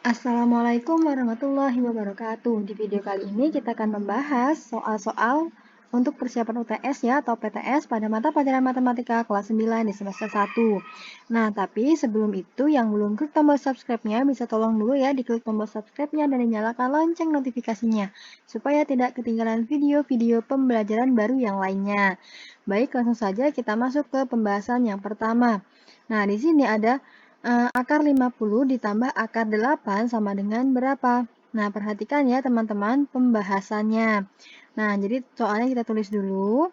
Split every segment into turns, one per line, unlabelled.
Assalamualaikum warahmatullahi wabarakatuh. Di video kali ini kita akan membahas soal-soal untuk persiapan UTS ya atau PTS pada mata pelajaran matematika kelas 9 di semester 1. Nah, tapi sebelum itu yang belum klik tombol subscribe-nya bisa tolong dulu ya diklik tombol subscribe-nya dan dinyalakan lonceng notifikasinya supaya tidak ketinggalan video-video pembelajaran baru yang lainnya. Baik, langsung saja kita masuk ke pembahasan yang pertama. Nah, di sini ada akar 50 ditambah akar 8 sama dengan berapa? Nah, perhatikan ya teman-teman pembahasannya. Nah, jadi soalnya kita tulis dulu,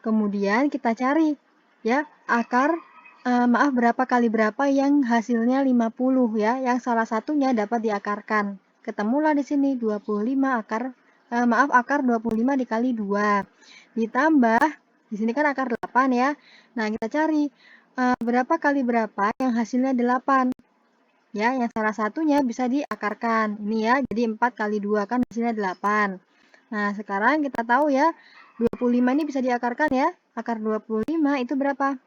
kemudian kita cari ya akar berapa kali berapa yang hasilnya 50 ya, yang salah satunya dapat diakarkan. Ketemulah di sini 25 akar 25 dikali 2. Ditambah di sini kan akar 8 ya. Nah, kita cari berapa kali berapa yang hasilnya 8 ya, yang salah satunya bisa diakarkan ini ya, jadi 4 kali 2 kan hasilnya 8. Nah, sekarang kita tahu ya 25 ini bisa diakarkan ya, akar 25 itu berapa?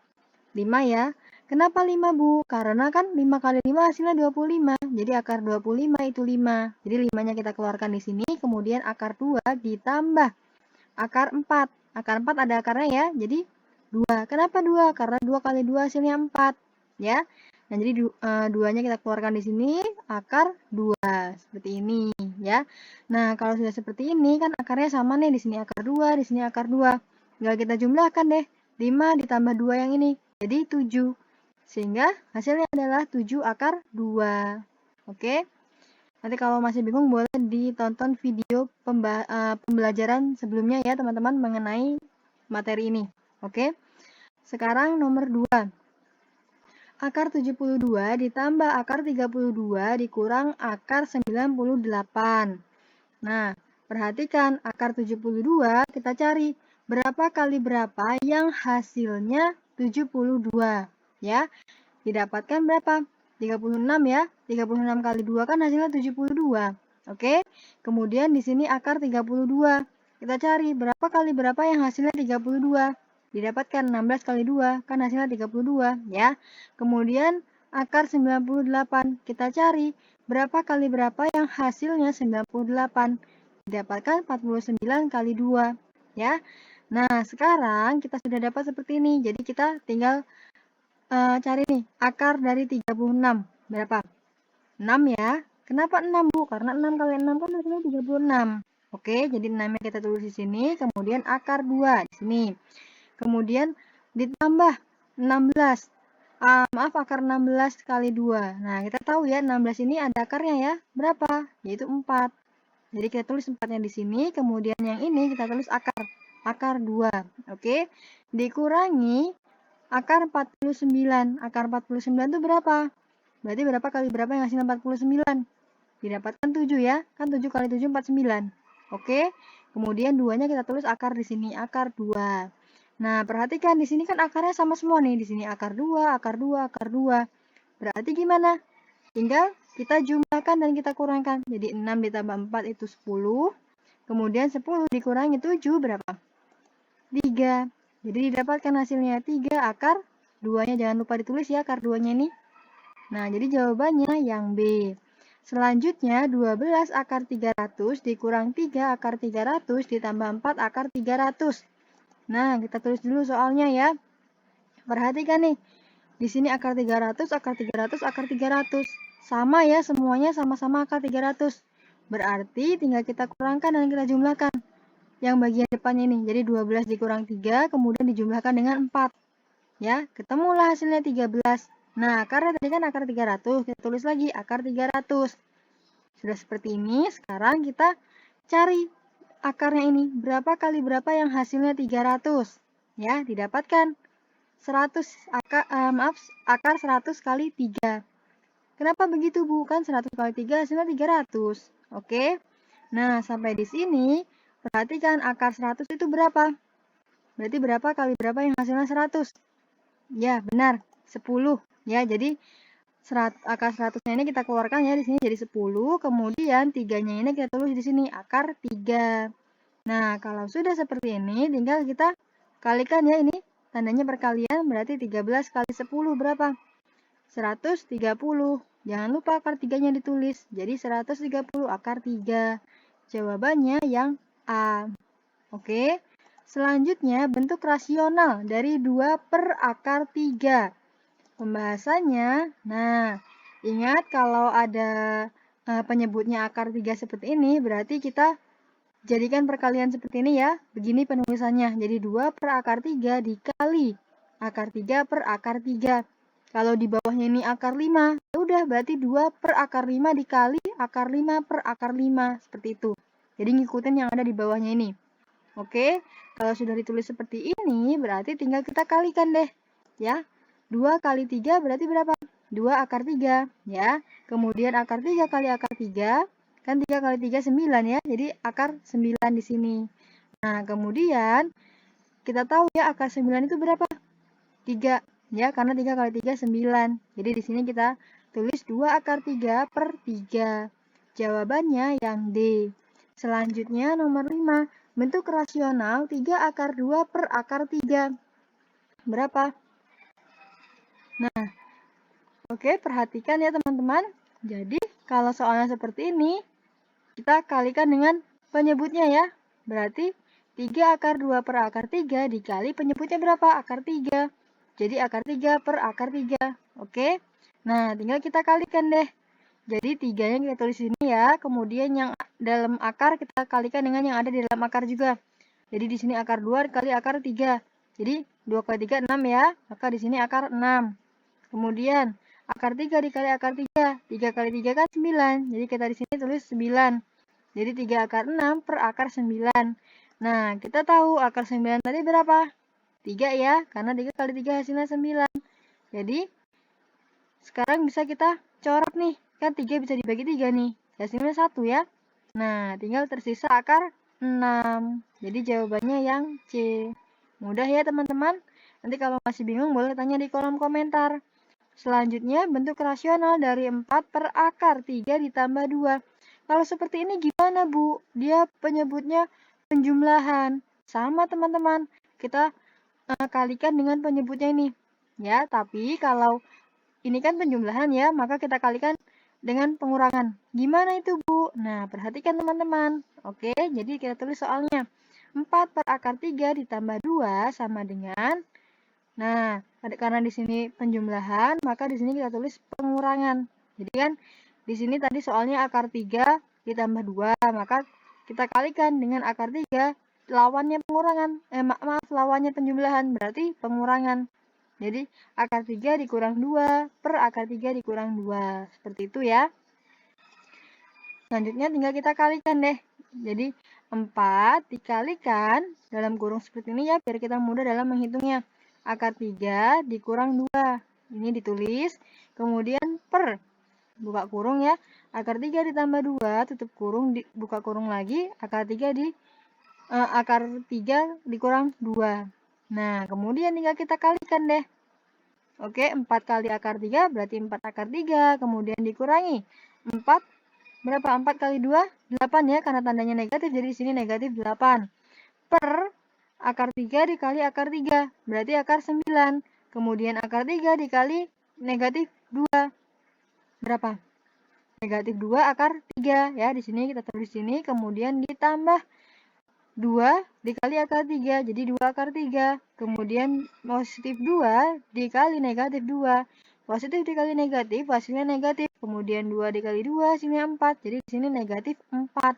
5 ya. Kenapa 5 Bu? Karena kan 5 kali 5 hasilnya 25, jadi akar 25 itu 5, jadi 5 nya kita keluarkan di sini, kemudian akar 2 ditambah akar 4, akar 4 ada akarnya ya, jadi 2. Kenapa 2? Karena 2 kali 2 hasilnya 4 ya. Nah, jadi 2-nya kita keluarkan di sini akar 2 seperti ini ya. Nah, kalau sudah seperti ini kan akarnya sama nih, di sini akar 2, di sini akar 2. Tinggal kita jumlahkan deh. 5 ditambah 2 yang ini jadi 7. Sehingga hasilnya adalah 7 akar 2. Oke. Nanti kalau masih bingung boleh ditonton video pembelajaran sebelumnya ya teman-teman mengenai materi ini. Oke. Sekarang nomor 2. Akar 72 ditambah akar 32 dikurang akar 98. Nah, perhatikan akar 72 kita cari berapa kali berapa yang hasilnya 72 ya. Didapatkan berapa? 36 ya. 36 kali 2 kan hasilnya 72. Oke. Kemudian di sini akar 32. Kita cari berapa kali berapa yang hasilnya 32. Didapatkan 16 kali 2 kan hasilnya 32 ya. Kemudian akar 98. Kita cari berapa kali berapa yang hasilnya 98. Didapatkan 49 kali 2 ya. Nah, sekarang kita sudah dapat seperti ini. Jadi kita tinggal cari nih akar dari 36 berapa? 6 ya. Kenapa 6 Bu? Karena 6 kali 6 kan hasilnya 36. Oke, jadi 6-nya kita tulis di sini, kemudian akar 2 di sini. Kemudian ditambah 16. Akar 16 kali 2. Nah, kita tahu ya 16 ini ada akarnya ya. Berapa? Yaitu 4. Jadi kita tulis 4-nya di sini, kemudian yang ini kita tulis akar 2. Oke. Dikurangi akar 49. Akar 49 itu berapa? Berarti berapa kali berapa yang hasilnya 49? Didapatkan 7 ya. Kan 7 kali 7 49. Oke. Kemudian 2-nya kita tulis akar di sini, akar 2. Nah, perhatikan di sini kan akarnya sama semua nih. Di sini akar 2, akar 2, akar 2. Berarti gimana? Tinggal kita jumlahkan dan kita kurangkan. Jadi 6 ditambah 4 itu 10. Kemudian 10 dikurangi 7 berapa? 3. Jadi didapatkan hasilnya 3 akar 2-nya jangan lupa ditulis ya akar 2-nya ini. Nah, jadi jawabannya yang B. Selanjutnya 12 akar 300 dikurang 3 akar 300 ditambah 4 akar 300. Nah, kita tulis dulu soalnya ya. Perhatikan nih. Di sini akar 300, akar 300, akar 300. Sama ya, semuanya sama-sama akar 300. Berarti tinggal kita kurangkan dan kita jumlahkan yang bagian depannya ini. Jadi 12 dikurang 3, kemudian dijumlahkan dengan 4. Ya, ketemulah hasilnya 13. Nah, karena tadi kan akar 300, kita tulis lagi akar 300. Sudah seperti ini, sekarang kita cari akarnya ini. Berapa kali berapa yang hasilnya 300? Ya, didapatkan 100 akar 100 kali 3. Kenapa begitu, Bu? Kan 100 kali 3 hasilnya 300. Oke. Nah, sampai di sini perhatikan akar 100 itu berapa? Berarti berapa kali berapa yang hasilnya 100? Ya, benar. 10. Ya, jadi akar 100-nya ini kita keluarkan ya di sini jadi 10. Kemudian 3-nya ini kita tulis di sini akar 3. Nah, kalau sudah seperti ini tinggal kita kalikan ya ini. Tandanya perkalian berarti 13 kali 10 berapa? 130. Jangan lupa akar 3-nya ditulis. Jadi 130 akar 3. Jawabannya yang A. Oke. Selanjutnya bentuk rasional dari 2 per akar 3. Pembahasannya, nah, ingat kalau ada penyebutnya akar 3 seperti ini, berarti kita jadikan perkalian seperti ini ya. Begini penulisannya. Jadi 2 per akar 3 dikali akar 3 per akar 3. Kalau di bawahnya ini akar 5, ya udah berarti 2 per akar 5 dikali akar 5 per akar 5. Seperti itu. Jadi ngikutin yang ada di bawahnya ini. Oke, kalau sudah ditulis seperti ini, berarti tinggal kita kalikan deh. Ya, 2 kali 3 berarti berapa? 2 akar 3. Ya, kemudian akar 3 kali akar 3. Kan 3 kali 3, 9 ya. Jadi akar 9 di sini. Nah, kemudian kita tahu ya akar 9 itu berapa? 3. Ya, karena 3 kali 3, 9. Jadi di sini kita tulis 2 akar 3 per 3. Jawabannya yang D. Selanjutnya nomor 5. Bentuk rasional 3 akar 2 per akar 3. Berapa? Nah, oke, perhatikan ya teman-teman. Jadi, kalau soalnya seperti ini, kita kalikan dengan penyebutnya ya. Berarti 3 akar 2 per akar 3 dikali penyebutnya berapa? Akar 3. Jadi akar 3 per akar 3. Oke? Nah, tinggal kita kalikan deh. Jadi 3-nya kita tulis di sini ya. Kemudian yang dalam akar kita kalikan dengan yang ada di dalam akar juga. Jadi di sini akar 2 dikali akar 3. Jadi 2 kali 3, 6 ya. Maka di sini akar 6. Kemudian akar 3 dikali akar 3. 3 kali 3 kan 9. Jadi kita di sini tulis 9. Jadi 3 akar 6 per akar 9. Nah, kita tahu akar 9 tadi berapa? 3 ya. Karena 3 kali 3 hasilnya 9. Jadi sekarang bisa kita coret nih. Kan 3 bisa dibagi 3 nih. Hasilnya 1 ya. Nah, tinggal tersisa akar 6. Jadi jawabannya yang C. Mudah ya teman-teman. Nanti kalau masih bingung boleh tanya di kolom komentar. Selanjutnya bentuk rasional dari 4 per akar 3 ditambah 2. Kalau seperti ini gimana Bu? Dia penyebutnya penjumlahan. Sama teman-teman. Kita kalikan dengan penyebutnya ini. Ya, tapi kalau ini kan penjumlahan ya, maka kita kalikan dengan pengurangan. Gimana itu, Bu? Nah, perhatikan teman-teman. Oke, jadi kita tulis soalnya. 4 per akar 3 ditambah 2 sama dengan, nah, karena di sini penjumlahan, maka di sini kita tulis pengurangan. Jadi kan, di sini tadi soalnya akar 3 ditambah 2, maka kita kalikan dengan akar 3, lawannya pengurangan. Maaf, lawannya penjumlahan, berarti pengurangan. Jadi akar 3 dikurang 2 per akar 3 dikurang 2. Seperti itu ya. Selanjutnya tinggal kita kalikan deh. Jadi 4 dikalikan dalam kurung seperti ini ya, biar kita mudah dalam menghitungnya. Akar 3 dikurang 2. Ini ditulis. Kemudian per, buka kurung ya. Akar 3 ditambah 2, tutup kurung, buka kurung lagi. Akar 3 dikurang 2. Nah, kemudian tinggal kita kalikan deh. Oke, 4 kali akar 3 berarti 4 akar 3. Kemudian dikurangi 4. Berapa? 4 kali 2? 8 ya, karena tandanya negatif. Jadi di sini negatif 8. Per akar 3 dikali akar 3. Berarti akar 9. Kemudian akar 3 dikali negatif 2. Berapa? Negatif 2 akar 3. Ya, di sini kita tulis sini. Kemudian ditambah 2 dikali akar 3, jadi 2 akar 3. Kemudian positif 2 dikali negatif 2. Positif dikali negatif, hasilnya negatif. Kemudian 2 dikali 2, hasilnya 4. Jadi di sini negatif 4.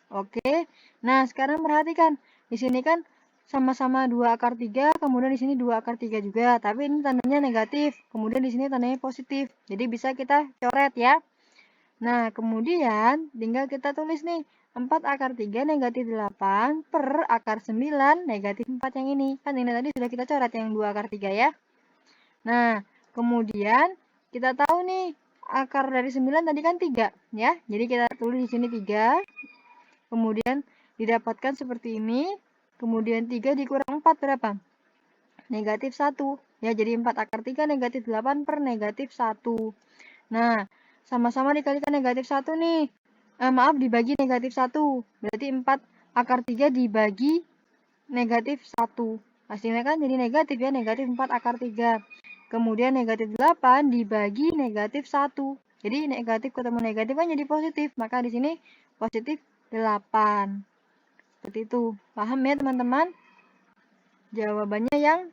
Oke. Nah, sekarang perhatikan. Di sini kan sama-sama 2 akar 3, kemudian di sini 2 akar 3 juga. Tapi ini tandanya negatif. Kemudian di sini tandanya positif. Jadi bisa kita coret ya. Nah, kemudian tinggal kita tulis nih. 4 akar 3 negatif 8 per akar 9 negatif 4 yang ini. Kan ini tadi sudah kita coret yang 2 akar 3 ya. Nah, kemudian kita tahu nih akar dari 9 tadi kan 3 ya. Jadi kita tulis di sini 3. Kemudian didapatkan seperti ini. Kemudian 3 dikurang 4 berapa? Negatif 1. Ya, jadi 4 akar 3 negatif 8 per negatif 1. Nah, sama-sama dikalikan negatif 1 nih. Dibagi negatif 1. Berarti 4 akar 3 dibagi negatif 1. Hasilnya kan jadi negatif ya, negatif 4 akar 3. Kemudian negatif 8 dibagi negatif 1. Jadi negatif ketemu negatif kan jadi positif. Maka di sini positif 8. Seperti itu. Paham ya teman-teman? Jawabannya yang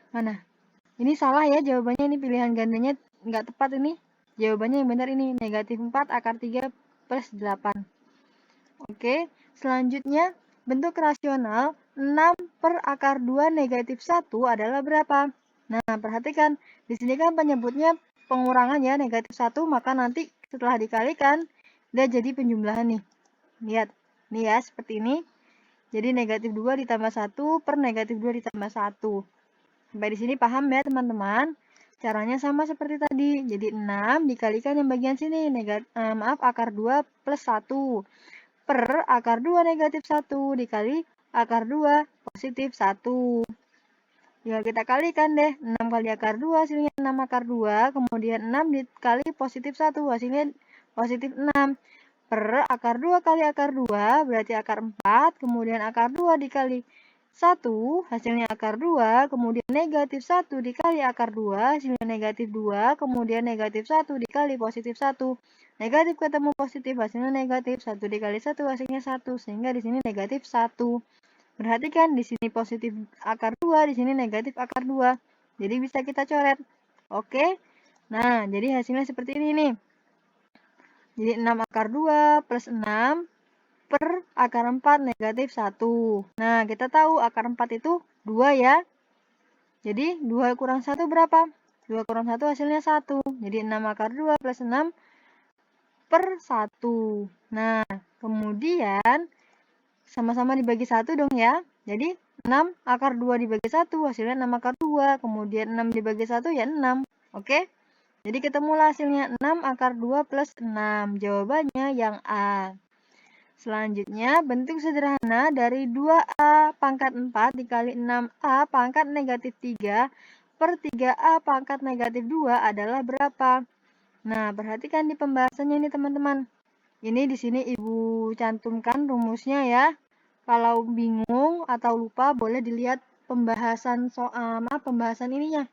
mana? Ini salah ya jawabannya, ini pilihan gandanya nggak tepat ini. Jawabannya yang benar ini, negatif 4 akar 3 plus 8. Oke, selanjutnya bentuk rasional 6 per akar 2 negatif 1 adalah berapa? Nah, perhatikan. Di sini kan penyebutnya pengurangan ya, negatif 1, maka nanti setelah dikalikan, dia jadi penjumlahan nih. Lihat, nih ya, seperti ini. Jadi negatif 2 ditambah 1 per negatif 2 ditambah 1. Sampai di sini paham ya teman-teman? Caranya sama seperti tadi. Jadi 6 dikalikan yang bagian sini, akar 2 plus 1. Per akar 2 negatif 1 dikali akar 2 positif 1. Tinggal kita kalikan deh. 6 kali akar 2 hasilnya 6 akar 2. Kemudian 6 dikali positif 1 hasilnya positif 6. Per akar 2 kali akar 2 berarti akar 4. Kemudian akar 2 dikali 1 hasilnya akar 2. Kemudian negatif 1 dikali akar 2 hasilnya negatif 2. Kemudian negatif 1 dikali positif 1. Negatif ketemu positif hasilnya negatif. 1 dikali 1 hasilnya 1. Sehingga di sini negatif 1. Perhatikan di sini positif akar 2, di sini negatif akar 2. Jadi bisa kita coret. Oke. Nah, jadi hasilnya seperti ini nih. Jadi 6 akar 2 plus 6 per akar 4 negatif 1. Nah, kita tahu akar 4 itu 2 ya. Jadi 2 kurang 1 berapa? 2 kurang 1 hasilnya 1. Jadi 6 akar 2 plus 6 per 1. Nah, kemudian sama-sama dibagi 1 dong ya. Jadi 6 akar 2 dibagi 1 hasilnya 6 akar 2. Kemudian 6 dibagi 1 ya 6. Oke. Jadi ketemulah hasilnya 6 akar 2 plus 6. Jawabannya yang A. Selanjutnya bentuk sederhana dari 2A pangkat 4 dikali 6A pangkat negatif 3 per 3A pangkat negatif 2 adalah berapa? Nah, perhatikan di pembahasannya ini teman-teman. Ini di sini Ibu cantumkan rumusnya ya. Kalau bingung atau lupa boleh dilihat pembahasan pembahasan ininya,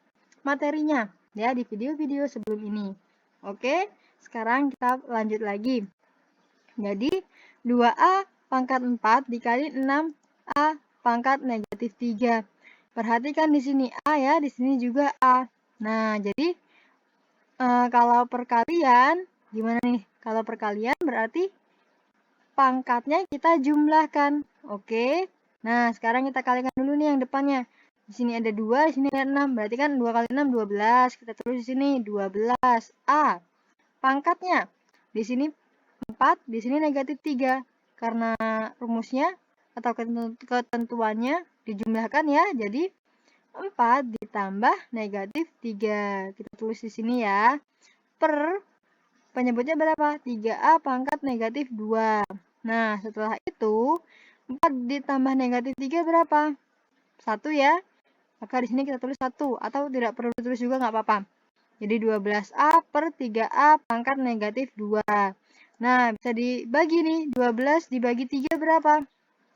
materinya ya di video-video sebelum ini. Oke, sekarang kita lanjut lagi. Jadi 2A pangkat 4 dikali 6A pangkat negatif 3. Perhatikan di sini A ya, di sini juga A. Nah, jadi kalau perkalian gimana nih? Kalau perkalian berarti pangkatnya kita jumlahkan. Oke. Nah, sekarang kita kalikan dulu nih yang depannya. Di sini ada 2, di sini ada 6. Berarti kan 2 kali 6, 12. Kita tulis di sini 12. A. Pangkatnya. Di sini 4, di sini negatif 3. Karena rumusnya atau ketentuannya dijumlahkan ya. Jadi 4 ditambah negatif 3. Kita tulis di sini ya. Per penyebutnya berapa? 3A pangkat negatif 2. Nah, setelah itu 4 ditambah negatif 3 berapa? 1 ya. Maka di sini kita tulis 1 atau tidak perlu ditulis juga nggak apa-apa. Jadi 12A per 3A pangkat negatif 2. Nah, bisa dibagi nih. 12 dibagi 3 berapa?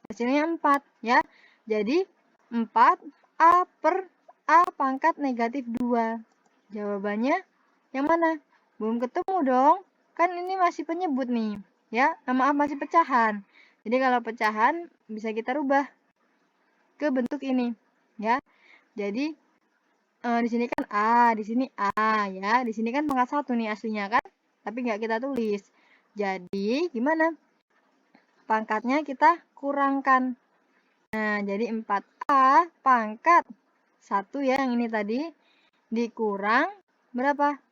Hasilnya 4 ya. Jadi 4A per A pangkat negatif 2. Jawabannya yang mana? Belum ketemu dong. Kan ini masih penyebut nih. Ya, maaf masih pecahan. Jadi kalau pecahan bisa kita rubah ke bentuk ini. Ya. Jadi di sini kan A, di sini A ya. Di sini kan pangkat 1 nih aslinya kan. Tapi nggak kita tulis. Jadi gimana? Pangkatnya kita kurangkan. Nah, jadi 4A pangkat 1 ya yang ini tadi dikurang berapa?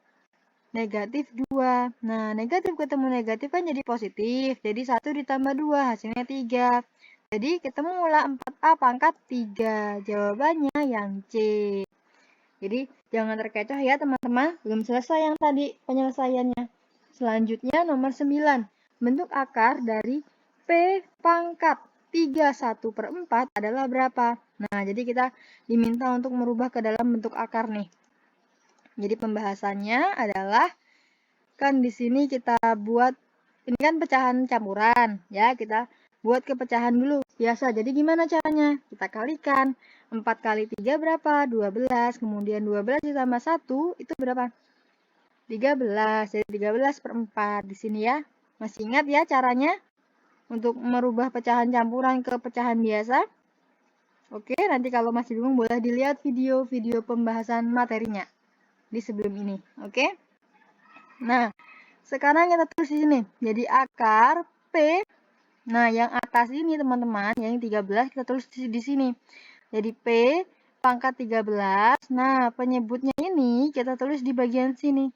Negatif 2. Nah, negatif ketemu negatif kan jadi positif. Jadi 1 ditambah 2 hasilnya 3. Jadi ketemulah 4A pangkat 3. Jawabannya yang C. Jadi jangan terkecoh ya teman-teman. Belum selesai yang tadi penyelesaiannya. Selanjutnya nomor 9. Bentuk akar dari P pangkat 31 per 4 adalah berapa? Nah, jadi kita diminta untuk merubah ke dalam bentuk akar nih. Jadi pembahasannya adalah kan di sini kita buat ini kan pecahan campuran ya, kita buat ke pecahan dulu biasa. Jadi gimana caranya? Kita kalikan 4 kali 3 berapa? 12. Kemudian 12 ditambah 1 itu berapa? 13. Jadi 13/4 di sini ya. Masih ingat ya caranya untuk merubah pecahan campuran ke pecahan biasa? Oke, nanti kalau masih bingung boleh dilihat video-video pembahasan materinya di sebelum ini. Oke? Nah, sekarang kita tulis di sini. Jadi akar P. Nah, yang atas ini teman-teman, yang 13 kita tulis di sini. Jadi P pangkat 13. Nah, penyebutnya ini kita tulis di bagian sini.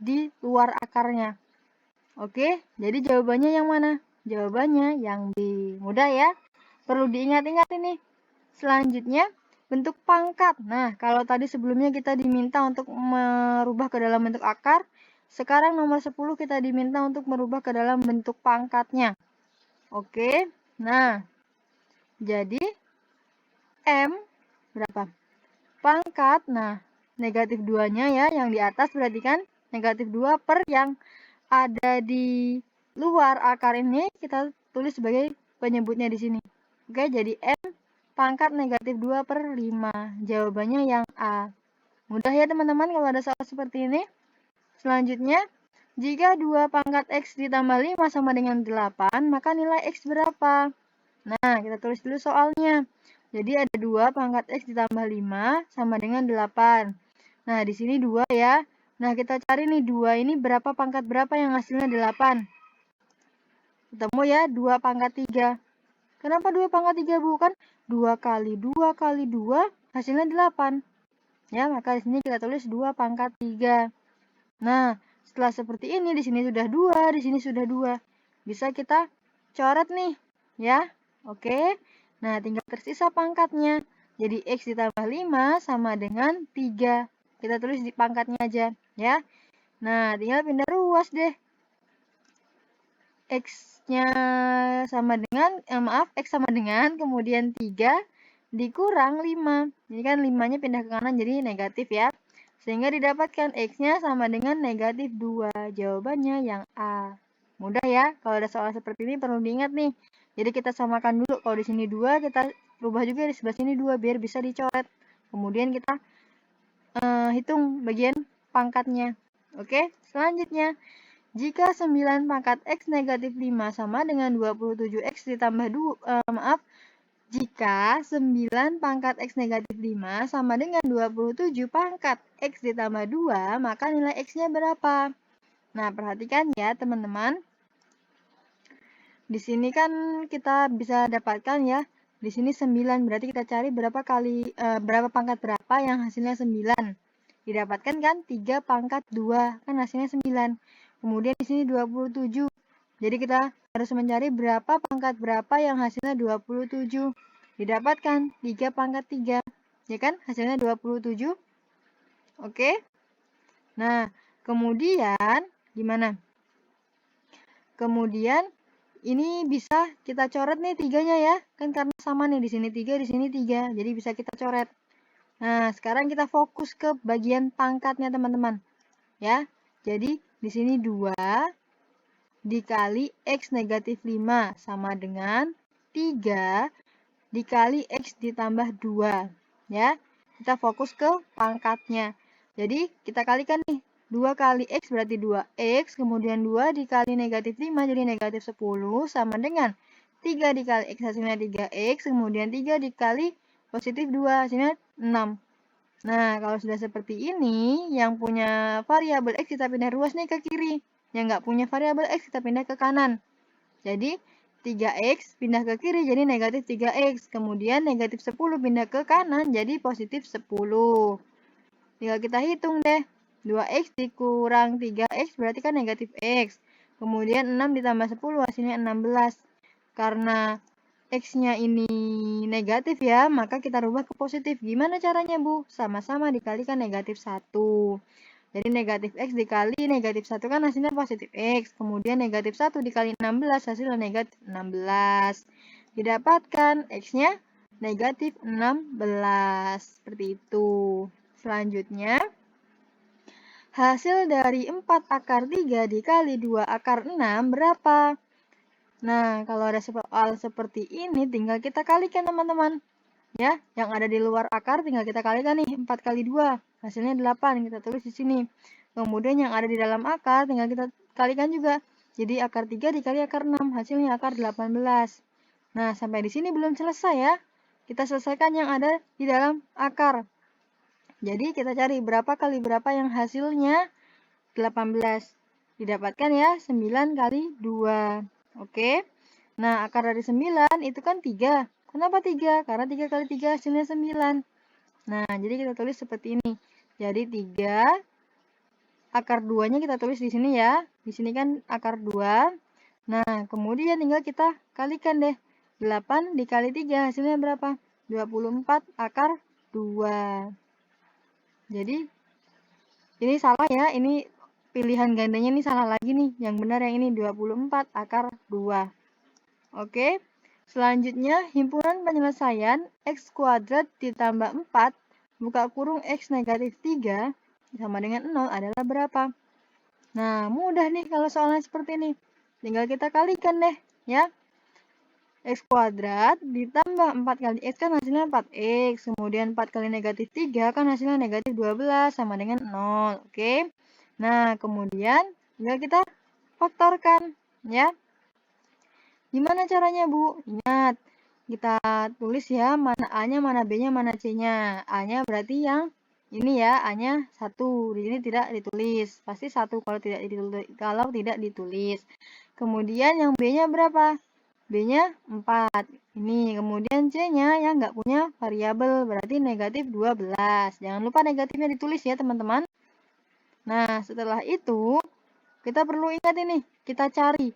Di luar akarnya. Oke, jadi jawabannya yang mana? Jawabannya yang B. Mudah ya? Perlu diingat-ingat ini. Selanjutnya, bentuk pangkat. Nah, kalau tadi sebelumnya kita diminta untuk merubah ke dalam bentuk akar, sekarang nomor 10 kita diminta untuk merubah ke dalam bentuk pangkatnya. Oke, nah, jadi M berapa? Pangkat, nah, negatif 2-nya ya, yang di atas berarti kan negatif 2 per yang ada di luar akar ini, kita tulis sebagai penyebutnya di sini. Oke, jadi M pangkat negatif 2/5. Jawabannya yang A. Mudah ya teman-teman kalau ada soal seperti ini. Selanjutnya, jika 2 pangkat X ditambah 5 sama dengan 8, maka nilai X berapa? Nah, kita tulis dulu soalnya. Jadi ada 2 pangkat X ditambah 5 sama dengan 8. Nah, di sini 2 ya. Nah, kita cari nih 2 ini berapa pangkat berapa yang hasilnya 8. Ketemu ya, 2 pangkat 3. Kenapa 2 pangkat 3, Bu? Kan 2 kali 2 kali 2 hasilnya 8. Ya, maka di sini kita tulis 2 pangkat 3. Nah, setelah seperti ini, di sini sudah 2, di sini sudah 2. Bisa kita coret nih, ya. Oke. Nah, tinggal tersisa pangkatnya. Jadi X ditambah 5 sama dengan 3. Kita tulis di pangkatnya aja, ya. Nah, tinggal pindah ruas deh. X-nya sama dengan, X sama dengan, kemudian 3 dikurang 5. Ini kan 5-nya pindah ke kanan jadi negatif ya. Sehingga didapatkan X-nya sama dengan negatif 2. Jawabannya yang A. Mudah ya, kalau ada soal seperti ini perlu diingat nih. Jadi kita samakan dulu, kalau di sini 2, kita rubah juga di sebelah sini 2, biar bisa dicoret. Kemudian kita hitung bagian pangkatnya. Oke, selanjutnya. Jika 9 pangkat X negatif 5 sama dengan 27X ditambah 2, jika 9 pangkat X negatif 5 sama dengan 27 pangkat X ditambah 2, maka nilai X-nya berapa? Nah, perhatikan ya teman-teman. Di sini kan kita bisa dapatkan ya, di sini 9, berarti kita cari berapa pangkat berapa yang hasilnya 9. Didapatkan kan 3 pangkat 2, kan hasilnya 9. Kemudian di sini 27. Jadi kita harus mencari berapa pangkat berapa yang hasilnya 27. Didapatkan 3 pangkat 3. Ya kan? Hasilnya 27. Oke. Nah, kemudian gimana? Kemudian ini bisa kita coret nih 3-nya ya. Kan karena sama nih, di sini 3, di sini 3. Jadi bisa kita coret. Nah, sekarang kita fokus ke bagian pangkatnya teman-teman. Ya. Jadi di sini 2 dikali X negatif 5 sama dengan 3 dikali X ditambah 2. Ya, kita fokus ke pangkatnya. Jadi kita kalikan nih. 2 kali X berarti 2X, kemudian 2 dikali negatif 5 jadi negatif 10 sama dengan 3 dikali X hasilnya 3X, kemudian 3 dikali positif 2 hasilnya 6. Nah, kalau sudah seperti ini, yang punya variabel X kita pindah ruas nih ke kiri. Yang nggak punya variabel X kita pindah ke kanan. Jadi, 3X pindah ke kiri jadi negatif 3X. Kemudian negatif 10 pindah ke kanan jadi positif 10. Tinggal kita hitung deh. 2X dikurang 3X berarti kan negatif X. Kemudian 6 ditambah 10 hasilnya 16. Karena X-nya ini negatif ya, maka kita rubah ke positif. Gimana caranya, Bu? Sama-sama dikalikan negatif 1. Jadi negatif X dikali negatif 1 kan hasilnya positif X. Kemudian negatif 1 dikali 16 hasilnya negatif 16. Didapatkan X-nya negatif 16. Seperti itu. Selanjutnya, hasil dari 4 akar 3 dikali 2 akar 6 berapa? Nah, kalau ada soal seperti ini, tinggal kita kalikan teman-teman. Ya, yang ada di luar akar tinggal kita kalikan nih, 4 kali 2. Hasilnya 8, kita tulis di sini. Kemudian yang ada di dalam akar tinggal kita kalikan juga. Jadi akar 3 dikali akar 6, hasilnya akar 18. Nah, sampai di sini belum selesai ya. Kita selesaikan yang ada di dalam akar. Jadi kita cari berapa kali berapa yang hasilnya 18. Didapatkan ya 9 kali 2. Oke. Nah, akar dari 9 itu kan 3. Kenapa 3? Karena 3 kali 3 hasilnya 9. Nah, jadi kita tulis seperti ini. Jadi 3, akar 2-nya kita tulis di sini ya. Di sini kan akar 2. Nah, kemudian tinggal kita kalikan deh. 8 dikali 3 hasilnya berapa? 24 akar 2. Jadi, ini salah ya. Ini pilihan gandanya ini salah lagi nih. Yang benar yang ini 24 akar 2. Oke. Selanjutnya, himpunan penyelesaian X kuadrat ditambah 4, buka kurung X negatif 3, sama dengan 0 adalah berapa? Nah, mudah nih kalau soalnya seperti ini. Tinggal kita kalikan deh, ya. X kuadrat ditambah 4 kali X kan hasilnya 4X. Kemudian 4 kali negatif 3 kan hasilnya negatif 12 sama dengan 0. Oke. Nah, kemudian tinggal kita faktorkan, ya. Gimana caranya, Bu? Ingat, kita tulis ya, mana A-nya, mana B-nya, mana C-nya. A-nya berarti yang ini ya, A-nya 1. Di sini tidak ditulis. Pasti 1 kalau tidak ditulis. Kemudian yang B-nya berapa? B-nya 4. Ini. Kemudian C-nya yang nggak punya variabel, berarti negatif 12. Jangan lupa negatifnya ditulis ya, teman-teman. Nah, setelah itu, kita perlu ingat ini. Kita cari.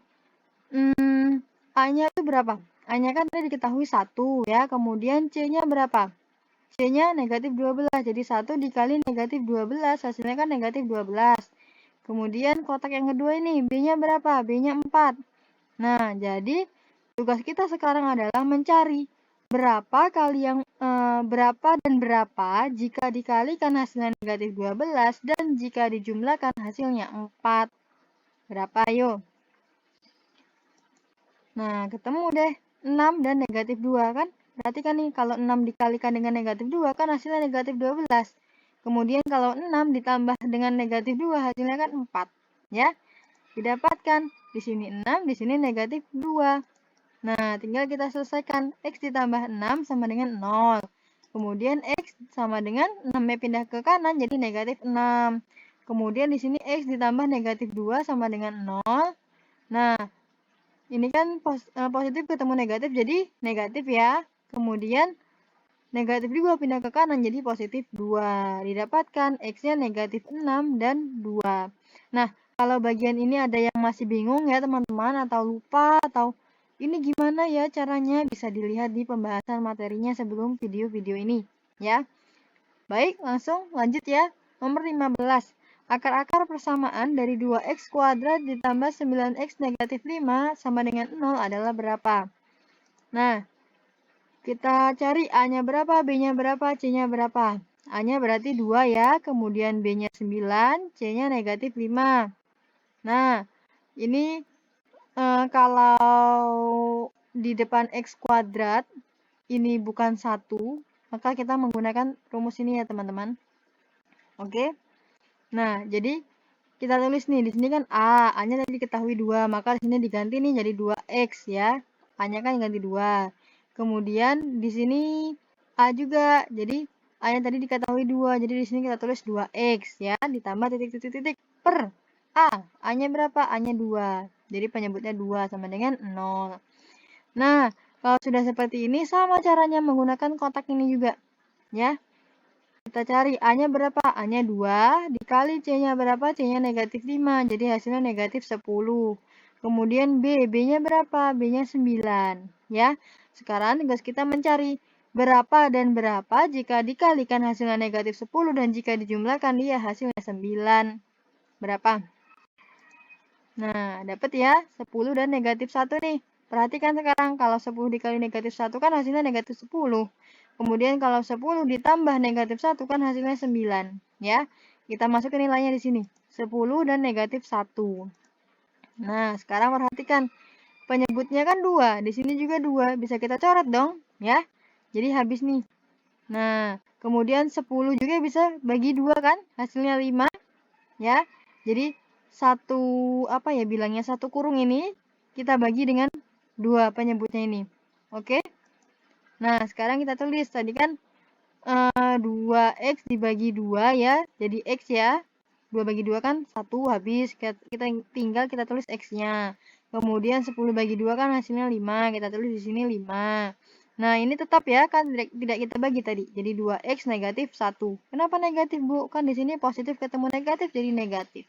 A-nya itu berapa? A-nya kan tadi diketahui 1 ya. Kemudian C-nya berapa? C-nya negatif 12. Jadi 1 dikali negatif 12. Hasilnya kan negatif 12. Kemudian kotak yang kedua ini. B-nya berapa? B-nya 4. Nah, jadi tugas kita sekarang adalah mencari berapa kali yang berapa dan berapa jika dikalikan hasilnya negatif 12 dan jika dijumlahkan hasilnya 4. Berapa? Ayo. Nah, ketemu deh 6 dan negatif 2 kan? Berarti kan nih kalau 6 dikalikan dengan negatif 2 kan hasilnya negatif 12. Kemudian kalau 6 ditambah dengan negatif 2 hasilnya kan 4. Ya, didapatkan. Di sini 6, di sini negatif 2. Nah, tinggal kita selesaikan. X ditambah 6 sama dengan 0. Kemudian X sama dengan 6-nya pindah ke kanan jadi negatif 6. Kemudian di sini X ditambah negatif 2 sama dengan 0. Nah, ini kan positif ketemu negatif jadi negatif ya. Kemudian negatif 2 pindah ke kanan jadi positif 2. Didapatkan X-nya negatif 6 dan 2. Nah, kalau bagian ini ada yang masih bingung ya teman-teman atau lupa atau ini gimana ya caranya bisa dilihat di pembahasan materinya sebelum video-video ini ya. Baik, langsung lanjut ya. Nomor 15. Akar-akar persamaan dari 2x kuadrat ditambah 9x negatif 5 sama dengan 0 adalah berapa? Nah, kita cari A-nya berapa, B-nya berapa, C-nya berapa. A-nya berarti 2 ya, kemudian B-nya 9, C-nya negatif 5. Nah, ini kalau di depan x kuadrat ini bukan 1, maka kita menggunakan rumus ini ya teman-teman. Oke. Nah, jadi kita tulis nih, di sini kan A-nya tadi diketahui 2, maka di sini diganti nih jadi 2X ya. A-nya kan ganti 2. Kemudian di sini A juga, jadi A-nya tadi diketahui 2, jadi di sini kita tulis 2X ya, ditambah titik-titik per A. A-nya berapa? A-nya 2. Jadi penyebutnya 2 sama dengan 0. Nah, kalau sudah seperti ini sama caranya menggunakan kotak ini juga ya. Kita cari A-nya berapa? A-nya 2, dikali C-nya berapa? C-nya negatif 5, jadi hasilnya negatif 10. Kemudian B-nya berapa? B-nya 9. Ya, sekarang tugas kita mencari berapa dan berapa jika dikalikan hasilnya negatif 10 dan jika dijumlahkan dia hasilnya 9. Berapa? Nah, dapat ya 10 dan negatif 1 nih. Perhatikan sekarang, kalau 10 dikali negatif 1 kan hasilnya negatif 10. Kemudian kalau 10 ditambah negatif 1 kan hasilnya 9. Ya, kita masukin nilainya di sini. 10 dan negatif 1. Nah, sekarang perhatikan. Penyebutnya kan 2. Di sini juga 2. Bisa kita coret dong. Ya, jadi habis nih. Nah, kemudian 10 juga bisa bagi 2 kan. Hasilnya 5. ya. Jadi satu satu kurung ini kita bagi dengan 2 penyebutnya ini. Oke. Nah, sekarang kita tulis tadi kan 2x dibagi 2 ya, jadi x ya. 2 bagi 2 kan 1 habis, kita tinggal kita tulis x-nya. Kemudian 10 bagi 2 kan hasilnya 5, kita tulis di sini 5. Nah, ini tetap ya, kan tidak kita bagi tadi. Jadi 2x negatif 1. Kenapa negatif, Bu? Kan di sini positif ketemu negatif, jadi negatif.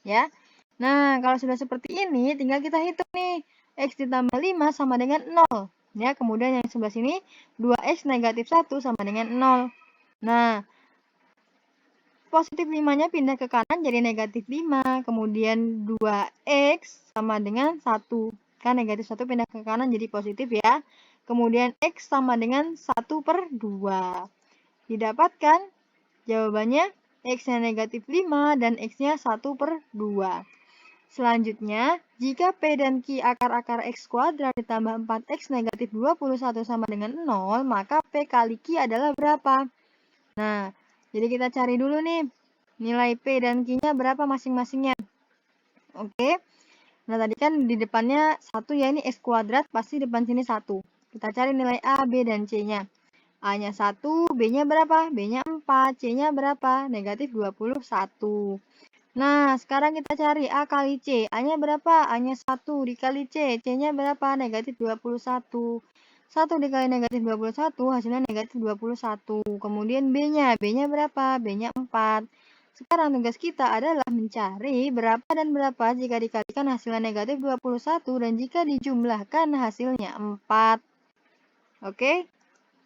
Ya. Nah, kalau sudah seperti ini, tinggal kita hitung nih. X ditambah 5 sama dengan 0. Ya, kemudian yang sebelah sini, 2x negatif 1 sama dengan 0. Nah, positif 5-nya pindah ke kanan jadi negatif 5. Kemudian 2x sama dengan 1. Kan negatif 1 pindah ke kanan jadi positif ya. Kemudian x sama dengan 1 per 2. Didapatkan jawabannya x-nya negatif 5 dan x-nya 1 per 2. Selanjutnya, jika P dan Q akar-akar X kuadrat ditambah 4X negatif 21 sama dengan 0, maka P kali Q adalah berapa? Nah, jadi kita cari dulu nih, nilai P dan Q-nya berapa masing-masingnya. Oke, nah tadi kan di depannya 1 ya, ini X kuadrat, pasti depan sini 1. Kita cari nilai A, B, dan C-nya. A-nya 1, B-nya berapa? B-nya 4, C-nya berapa? Negatif 21. Nah, sekarang kita cari A kali C. A-nya berapa? A-nya 1 dikali C. C-nya berapa? Negatif 21. 1 dikali negatif 21, hasilnya negatif 21. Kemudian B-nya. B-nya berapa? B-nya 4. Sekarang tugas kita adalah mencari berapa dan berapa jika dikalikan hasilnya negatif 21 dan jika dijumlahkan hasilnya 4. Oke?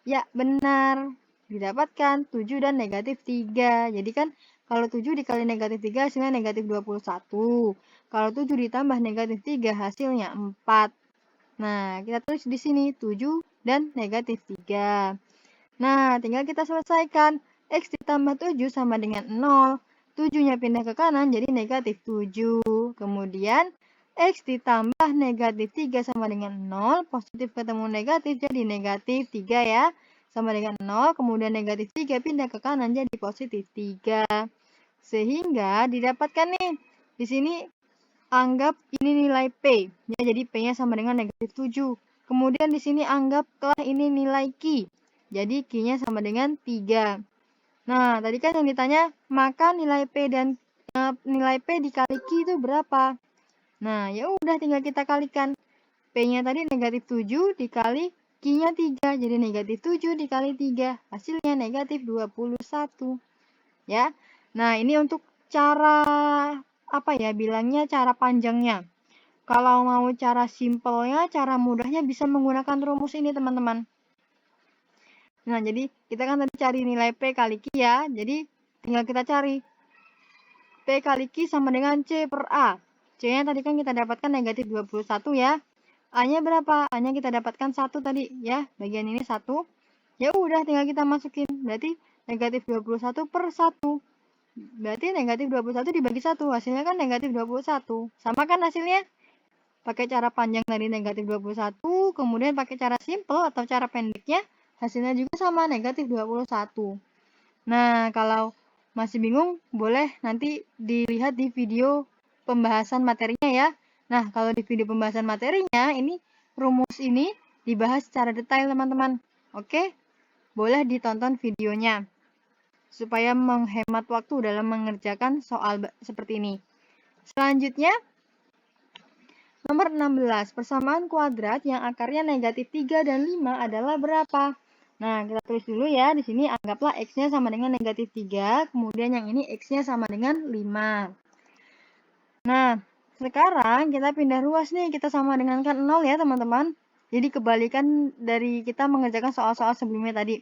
Ya, benar. Didapatkan 7 dan negatif 3. Jadi kan kalau 7 dikali negatif 3 hasilnya negatif 21. Kalau 7 ditambah negatif 3 hasilnya 4. Nah, kita tulis di sini 7 dan negatif 3. Nah, tinggal kita selesaikan. X ditambah 7 sama dengan 0. 7-nya pindah ke kanan jadi negatif 7. Kemudian X ditambah negatif 3 sama dengan 0. Positif ketemu negatif jadi negatif 3 ya. Sama dengan 0, kemudian negatif 3 pindah ke kanan jadi positif 3. Sehingga didapatkan nih, di sini anggap ini nilai P. Ya, jadi P-nya sama dengan negatif 7. Kemudian di sini anggaplah ini nilai Q. Jadi Q-nya sama dengan 3. Nah, tadi kan yang ditanya, maka nilai P dikali Q itu berapa? Nah, ya udah tinggal kita kalikan. P-nya tadi negatif 7 dikali Q-nya 3. Jadi negatif 7 dikali 3. Hasilnya negatif 21. Ya. Nah, ini untuk cara bilangnya cara panjangnya. Kalau mau cara simpelnya, cara mudahnya bisa menggunakan rumus ini, teman-teman. Nah, jadi kita kan tadi cari nilai P kali Q ya. Jadi tinggal kita cari. P kali Q sama dengan C per A. C-nya tadi kan kita dapatkan negatif 21 ya. A-nya berapa? A-nya kita dapatkan 1 tadi ya. Bagian ini 1. Ya udah tinggal kita masukin. Berarti negatif 21 per 1. Berarti negatif 21 dibagi 1. Hasilnya kan negatif 21. Sama kan hasilnya? Pakai cara panjang dari negatif 21. Kemudian pakai cara simple atau cara pendeknya. Hasilnya juga sama negatif 21. Nah, kalau masih bingung, boleh nanti dilihat di video pembahasan materinya ya. Nah, kalau di video pembahasan materinya, ini rumus ini dibahas secara detail, teman-teman. Oke? Boleh ditonton videonya, supaya menghemat waktu dalam mengerjakan soal seperti ini. Selanjutnya, nomor 16. Persamaan kuadrat yang akarnya negatif 3 dan 5 adalah berapa? Nah, kita tulis dulu ya. Di sini anggaplah X-nya sama dengan negatif 3. Kemudian yang ini X-nya sama dengan 5. Nah, sekarang kita pindah ruas nih. Kita sama dengan kan 0 ya, teman-teman. Jadi kebalikan dari kita mengerjakan soal-soal sebelumnya tadi.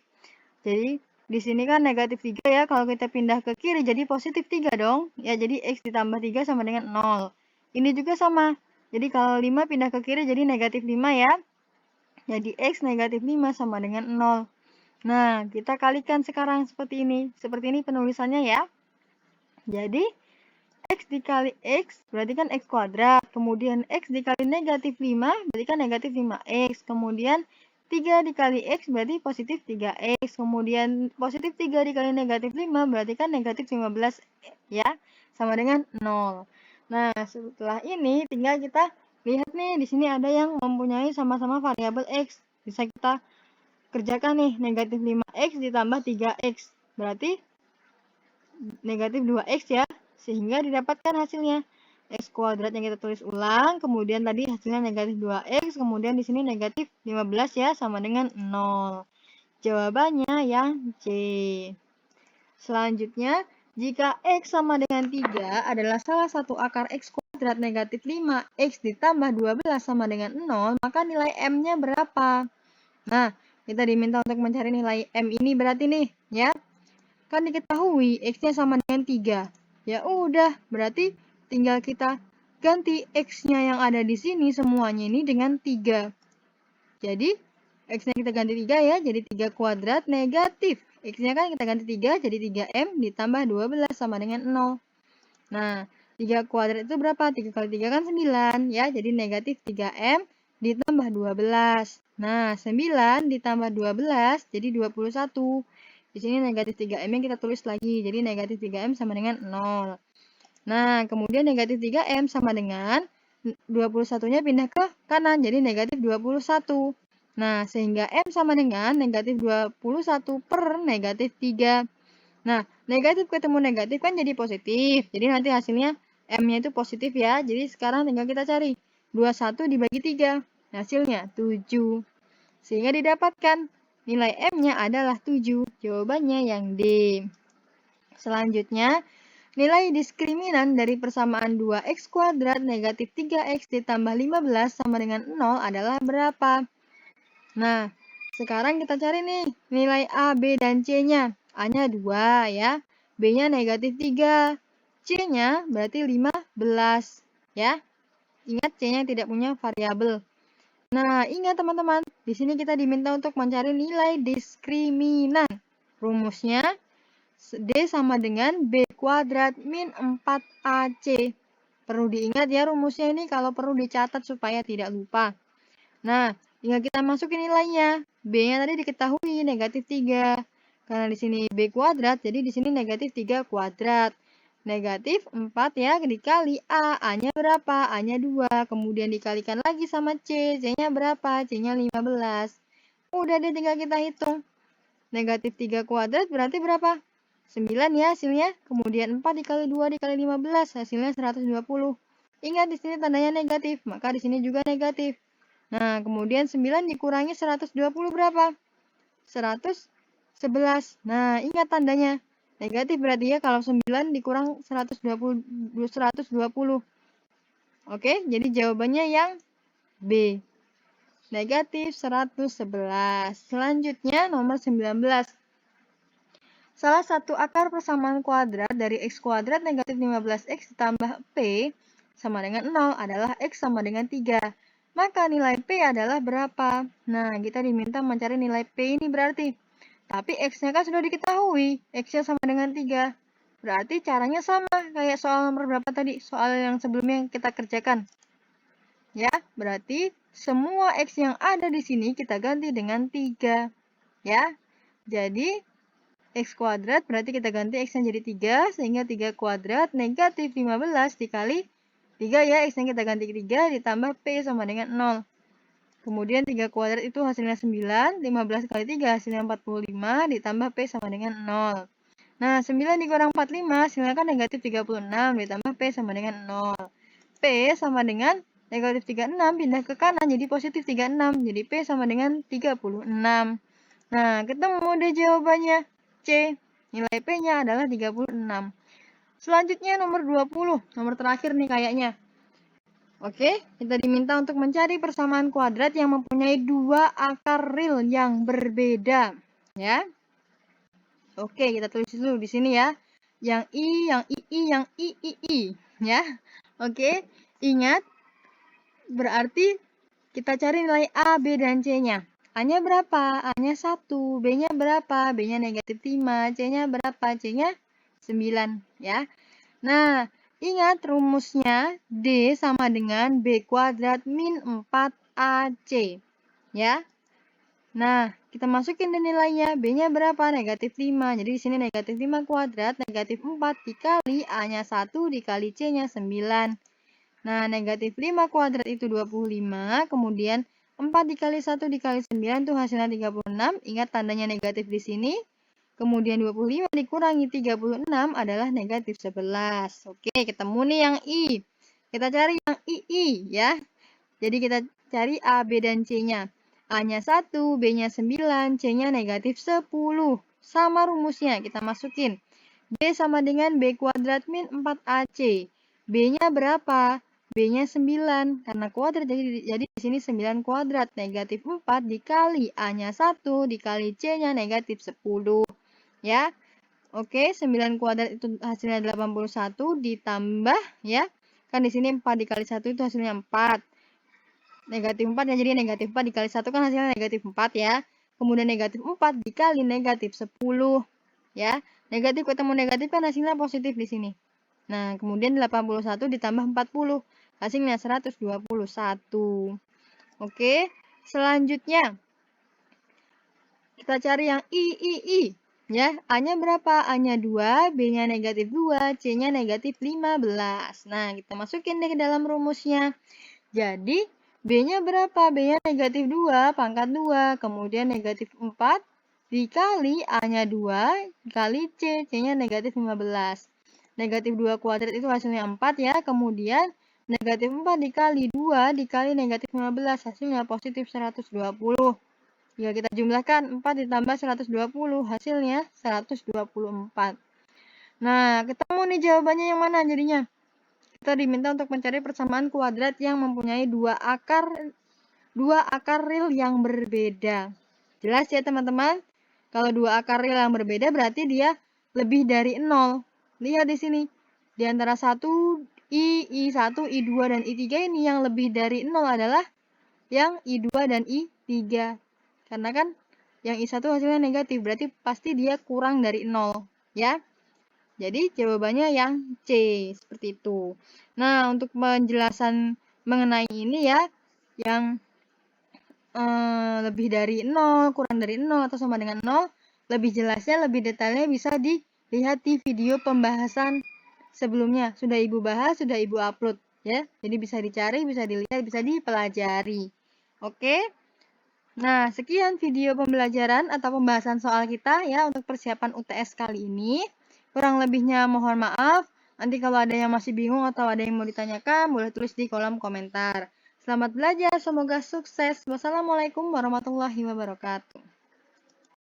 Jadi, di sini kan negatif 3 ya. Kalau kita pindah ke kiri jadi positif 3 dong. Ya, jadi X ditambah 3 sama dengan 0. Ini juga sama. Jadi kalau 5 pindah ke kiri jadi negatif 5 ya. Jadi X negatif 5 sama dengan 0. Nah, kita kalikan sekarang seperti ini. Seperti ini penulisannya ya. Jadi, X dikali X berarti kan X kuadrat. Kemudian X dikali negatif 5 berarti kan negatif 5X. Kemudian 3 dikali X berarti positif 3X. Kemudian positif 3 dikali negatif 5 berarti kan negatif 15 ya. sama dengan 0. Nah, setelah ini tinggal kita lihat nih, di sini ada yang mempunyai sama-sama variabel X. Bisa kita kerjakan nih, negatif 5X ditambah 3X. Berarti negatif 2X ya, sehingga didapatkan hasilnya. X kuadrat yang kita tulis ulang, kemudian tadi hasilnya negatif 2X, kemudian di sini negatif 15 ya, sama dengan 0. Jawabannya yang C. Selanjutnya, jika X sama dengan 3 adalah salah satu akar X kuadrat negatif 5X ditambah 12 sama dengan 0, maka nilai M-nya berapa? Nah, kita diminta untuk mencari nilai M ini berarti nih, ya. Kan diketahui X-nya sama dengan 3. Ya udah, berarti tinggal kita ganti X-nya yang ada di sini semuanya ini dengan 3. Jadi, X-nya kita ganti 3 ya, jadi 3 kuadrat negatif. X-nya kan kita ganti 3, jadi 3M ditambah 12 sama dengan 0. Nah, 3 kuadrat itu berapa? 3 kali 3 kan 9, ya. Jadi negatif 3M ditambah 12. Nah, 9 ditambah 12, jadi 21. Di sini negatif 3M yang kita tulis lagi, jadi negatif 3M sama dengan 0. Nah, kemudian negatif 3M sama dengan 21-nya pindah ke kanan, jadi negatif 21. Nah, sehingga M sama dengan negatif 21 per negatif 3. Nah, negatif ketemu negatif kan jadi positif. Jadi nanti hasilnya M-nya itu positif ya. Jadi sekarang tinggal kita cari. 21 dibagi 3. Hasilnya 7. Sehingga didapatkan nilai M-nya adalah 7. Jawabannya yang D. Selanjutnya, nilai diskriminan dari persamaan 2x kuadrat negatif 3x ditambah 15 sama dengan 0 adalah berapa? Nah, sekarang kita cari nih nilai A, B, dan C-nya. A-nya 2 ya, B-nya negatif 3, C-nya berarti 15 ya. Ingat C-nya tidak punya variabel. Nah, ingat teman-teman, di sini kita diminta untuk mencari nilai diskriminan. Rumusnya D sama dengan B kuadrat min 4AC. Perlu diingat ya rumusnya ini, kalau perlu dicatat supaya tidak lupa. Nah, tinggal kita masukin nilainya. B-nya tadi diketahui negatif 3. Karena di sini B kuadrat, jadi di sini negatif 3 kuadrat. Negatif 4 ya, dikali A. A-nya berapa? A-nya 2. Kemudian dikalikan lagi sama C. C-nya berapa? C-nya 15. Udah deh, tinggal kita hitung. Negatif 3 kuadrat berarti berapa? 9 ya hasilnya. Kemudian 4 dikali 2 dikali 15, hasilnya 120. Ingat di sini tandanya negatif, maka di sini juga negatif. Nah, kemudian 9 dikurangi 120 berapa? 111. Nah, ingat tandanya negatif berarti ya kalau 9 dikurang 120. Oke, jadi jawabannya yang B. Negatif 111. Selanjutnya nomor 19. Salah satu akar persamaan kuadrat dari x kuadrat negatif 15x ditambah p sama dengan 0 adalah x sama dengan 3. Maka nilai p adalah berapa? Nah, kita diminta mencari nilai p ini berarti. Tapi x-nya kan sudah diketahui. X-nya sama dengan 3. Berarti caranya sama kayak soal nomor berapa tadi? Soal yang sebelumnya yang kita kerjakan. Ya, berarti semua x yang ada di sini kita ganti dengan 3. Ya, jadi X kuadrat berarti kita ganti X-nya jadi 3, sehingga 3 kuadrat negatif 15 dikali 3 ya, X-nya kita ganti 3 ditambah P sama dengan 0. Kemudian 3 kuadrat itu hasilnya 9, 15 kali 3 hasilnya 45 ditambah P sama dengan 0. Nah, 9 dikurang 45 hasilnya kan negatif 36 ditambah P sama dengan 0. P sama dengan negatif 36 pindah ke kanan jadi positif 36, jadi P sama dengan 36. Nah, ketemu deh jawabannya. C. Nilai P-nya adalah 36. Selanjutnya nomor 20. Nomor terakhir nih kayaknya. Oke, kita diminta untuk mencari persamaan kuadrat yang mempunyai dua akar real yang berbeda. Ya. Oke, kita tulis dulu di sini ya. Yang I, yang II, yang III. Ya. Oke, ingat. Berarti kita cari nilai A, B, dan C-nya. A-nya berapa? A-nya 1. B-nya berapa? B-nya negatif 5. C-nya berapa? C-nya 9. Ya. Nah, ingat rumusnya D sama dengan B kuadrat min 4AC. Ya. Nah, kita masukin deh nilainya. B-nya berapa? Negatif 5. Jadi di sini negatif 5 kuadrat, negatif 4 dikali A-nya 1 dikali C-nya 9. Nah, negatif 5 kuadrat itu 25. Kemudian 4 dikali 1 dikali 9 itu hasilnya 36. Ingat tandanya negatif di sini. Kemudian 25 dikurangi 36 adalah negatif 11. Oke, ketemu nih yang I. Kita cari yang II ya. Jadi kita cari A, B, dan C-nya. A-nya 1, B-nya 9, C-nya negatif 10. Sama rumusnya, kita masukin. B sama dengan B kuadrat min 4AC. B-nya berapa? B-nya 9. Karena kuadrat, jadi di sini 9 kuadrat. Negatif 4 dikali A-nya 1 dikali C-nya negatif 10. Ya, oke, 9 kuadrat itu hasilnya 81 ditambah ya. Kan di sini 4 dikali 1 itu hasilnya 4. Negatif 4 ya, jadi negatif 4 dikali 1 kan hasilnya negatif 4 ya. Kemudian negatif 4 dikali negatif 10 ya. Negatif ketemu negatif kan hasilnya positif di sini. Nah, kemudian 81 ditambah 40 hasilnya 121. Oke, selanjutnya kita cari yang I ya. A-nya berapa? A-nya 2, B-nya negatif 2, C-nya negatif 15. Nah, kita masukin deh ke dalam rumusnya. Jadi, B-nya berapa? B-nya negatif 2 pangkat 2. Kemudian negatif 4 dikali A-nya 2 dikali C. C-nya negatif 15. Negatif 2 kuadrat itu hasilnya 4 ya. Kemudian negatif 4 dikali 2 dikali negatif 15. Hasilnya positif 120. Jika kita jumlahkan 4 ditambah 120. Hasilnya 124. Nah, ketemu nih jawabannya yang mana jadinya? Kita diminta untuk mencari persamaan kuadrat yang mempunyai dua akar real yang berbeda. Jelas ya teman-teman? Kalau dua akar real yang berbeda berarti dia lebih dari 0. Lihat di sini. Di antara 1, I1, I2, dan I3 ini yang lebih dari 0 adalah yang I2 dan I3. Karena kan yang I1 hasilnya negatif, berarti pasti dia kurang dari 0. Ya. Jadi jawabannya yang C, seperti itu. Nah, untuk penjelasan mengenai ini ya, yang lebih dari 0, kurang dari 0, atau sama dengan 0, lebih jelasnya, lebih detailnya bisa dilihat di video pembahasan sebelumnya. Sudah Ibu bahas, sudah Ibu upload ya. Jadi bisa dicari, bisa dilihat, bisa dipelajari. Oke? Nah, sekian video pembelajaran atau pembahasan soal kita ya untuk persiapan UTS kali ini. Kurang lebihnya mohon maaf. Nanti kalau ada yang masih bingung atau ada yang mau ditanyakan, boleh tulis di kolom komentar. Selamat belajar, semoga sukses. Wassalamualaikum warahmatullahi wabarakatuh.